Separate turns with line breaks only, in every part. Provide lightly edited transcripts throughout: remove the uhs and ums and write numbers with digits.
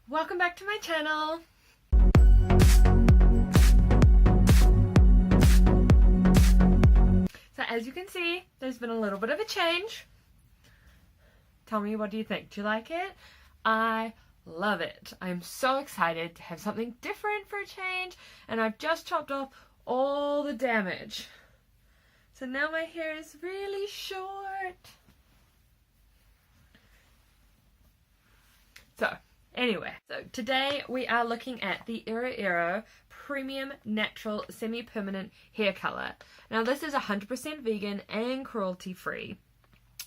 Welcome back to my channel. So as you can see, there's been a little bit of a change. Tell me, what do you think? Do you like it? I love it. I'm so excited to have something different for a change, and I've just chopped off all the damage. So now my hair is really short. So anyway, so today we are looking at the Iroiro Premium Natural Semi-Permanent Hair Color. Now this is 100% vegan and cruelty free,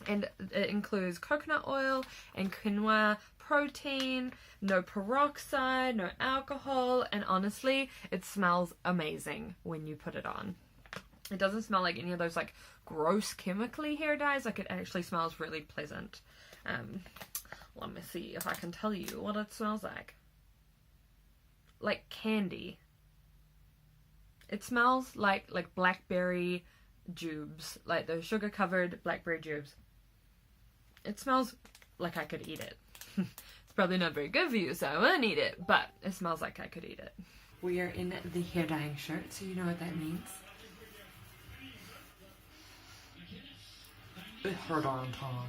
and it includes coconut oil and quinoa protein, no peroxide, no alcohol, and honestly it smells amazing when you put it on. It doesn't smell like any of those like gross chemically hair dyes. Like, it actually smells really pleasant. Let me see if I can tell you what it smells like. Like candy. It smells like blackberry jubes, like those sugar covered blackberry jubes. It smells like I could eat it. It's probably not very good for you, so I won't eat it, but it smells like I could eat it. We are in the hair dyeing shirt, so you know what that means. It hurt on Tom.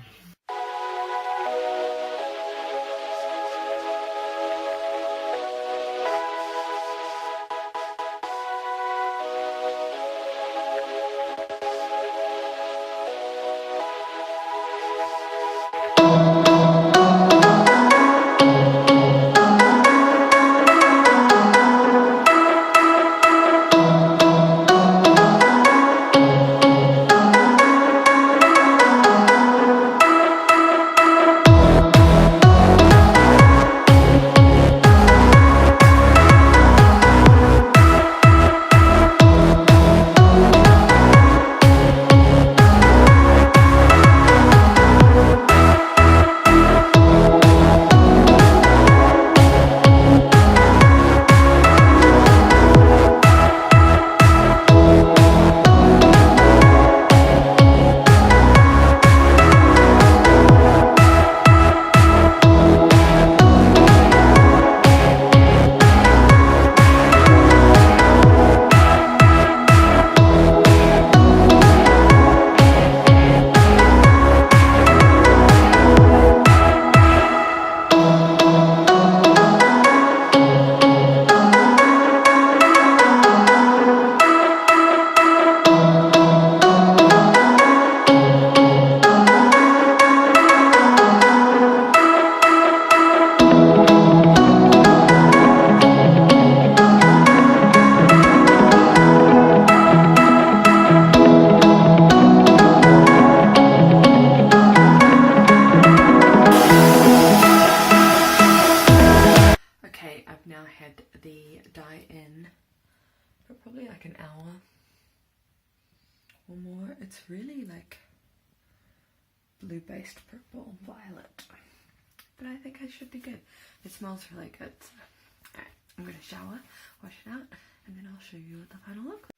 The dye in for probably like an hour or more. It's really like blue based purple violet, but I think I should be good. It smells really good. So alright, I'm gonna shower, wash it out, and then I'll show you what the final look.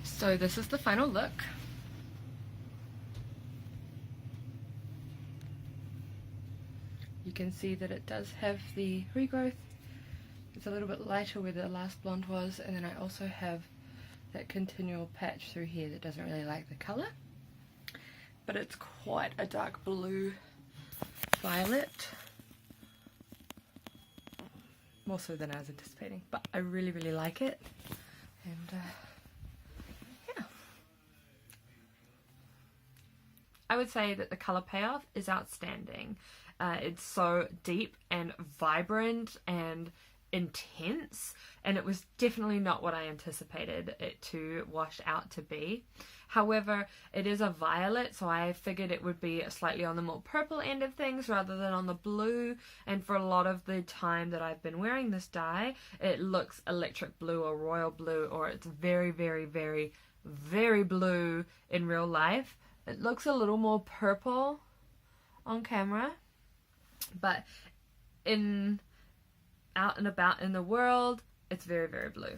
So this is the final look. You can see that it does have the regrowth. It's a little bit lighter where the last blonde was, and then I also have that continual patch through here that doesn't really like the colour, but it's quite a dark blue violet, more so than I was anticipating, but I really like it. And yeah, I would say that the colour payoff is outstanding. It's so deep and vibrant and intense, and it was definitely not what I anticipated it to wash out to be. However, it is a violet, so I figured it would be slightly on the more purple end of things rather than on the blue, and for a lot of the time that I've been wearing this dye, it looks electric blue or royal blue, or it's very blue in real life. It looks a little more purple on camera, but out and about in the world, it's very blue.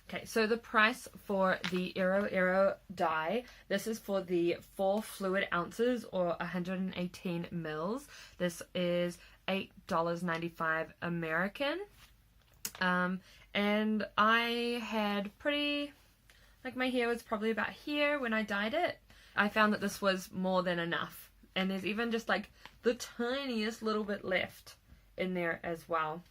Okay, so the price for the Iroiro dye, this is for the 4 fluid ounces or 118 mils. This is $8.95 American. And I had pretty, like my hair was probably about here when I dyed it. I found that this was more than enough. And there's even just like the tiniest little bit left in there as well.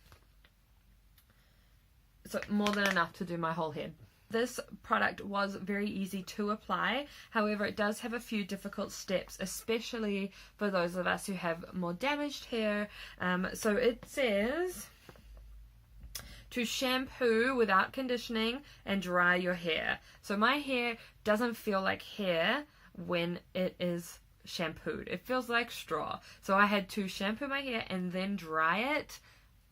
So more than enough to do my whole head. This product was very easy to apply. However, it does have a few difficult steps, especially for those of us who have more damaged hair. So it says to shampoo without conditioning and dry your hair. So my hair doesn't feel like hair when it is shampooed. It feels like straw. So I had to shampoo my hair and then dry it.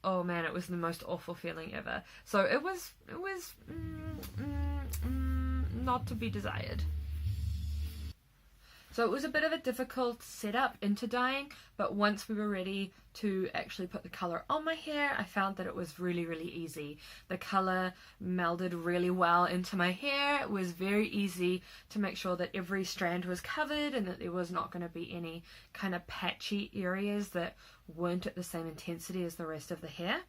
Oh man, it was the most awful feeling ever. So it was not to be desired. So it was a bit of a difficult setup into dyeing, but once we were ready to actually put the color on my hair, I found that it was really, really easy. The color melded really well into my hair. It was very easy to make sure that every strand was covered and that there was not going to be any kind of patchy areas that weren't at the same intensity as the rest of the hair.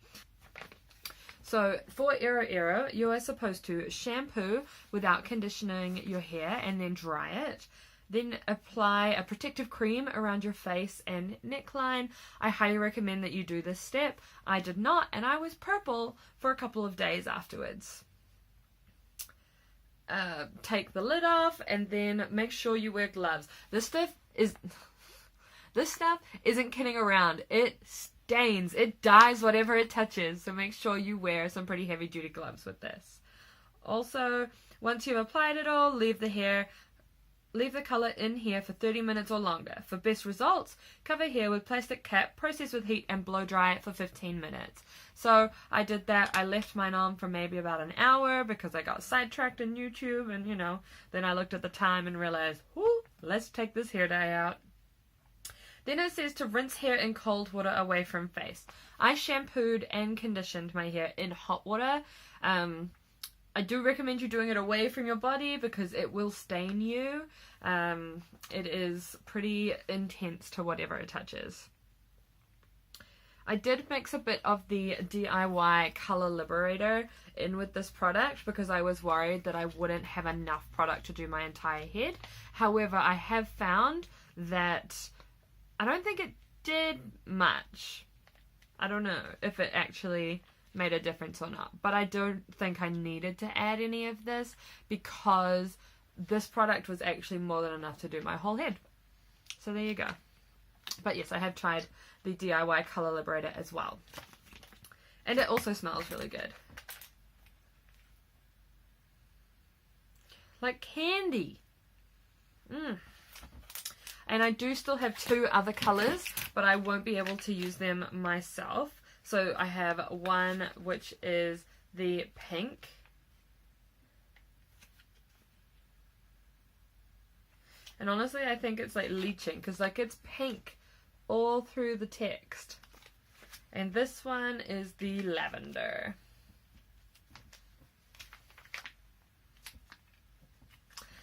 So for Iroiro, you are supposed to shampoo without conditioning your hair and then dry it. Then apply a protective cream around your face and neckline. I highly recommend that you do this step. I did not, and I was purple for a couple of days afterwards. Take the lid off and then make sure you wear gloves. This stuff isn't kidding around. It stains. It dyes whatever it touches. So make sure you wear some pretty heavy duty gloves with this. Also, once you've applied it all, leave the color in here for 30 minutes or longer. For best results, cover hair with plastic cap, process with heat, and blow dry it for 15 minutes. So I did that. I left mine on for maybe about an hour because I got sidetracked in YouTube, and then I looked at the time and realized, let's take this hair dye out. Then it says to rinse hair in cold water away from face. I shampooed and conditioned my hair in hot water. I do recommend you doing it away from your body because it will stain you. It is pretty intense to whatever it touches. I did mix a bit of the DIY Color Liberator in with this product because I was worried that I wouldn't have enough product to do my entire head. However, I have found that I don't think it did much. I don't know if it actually made a difference or not, but I don't think I needed to add any of this because this product was actually more than enough to do my whole head. So there you go. But yes, I have tried the DIY Color Liberator as well, and it also smells really good, like candy. And I do still have 2 other colors, but I won't be able to use them myself. So I have one which is the pink. And honestly, I think it's like leaching because like it's pink all through the text. And this one is the lavender.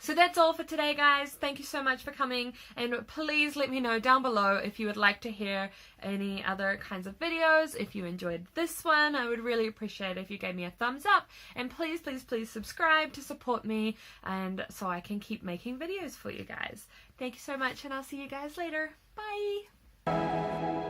So that's all for today, guys. Thank you so much for coming, and please let me know down below if you would like to hear any other kinds of videos. If you enjoyed this one, I would really appreciate it if you gave me a thumbs up, and please, please, please subscribe to support me and so I can keep making videos for you guys. Thank you so much, and I'll see you guys later. Bye!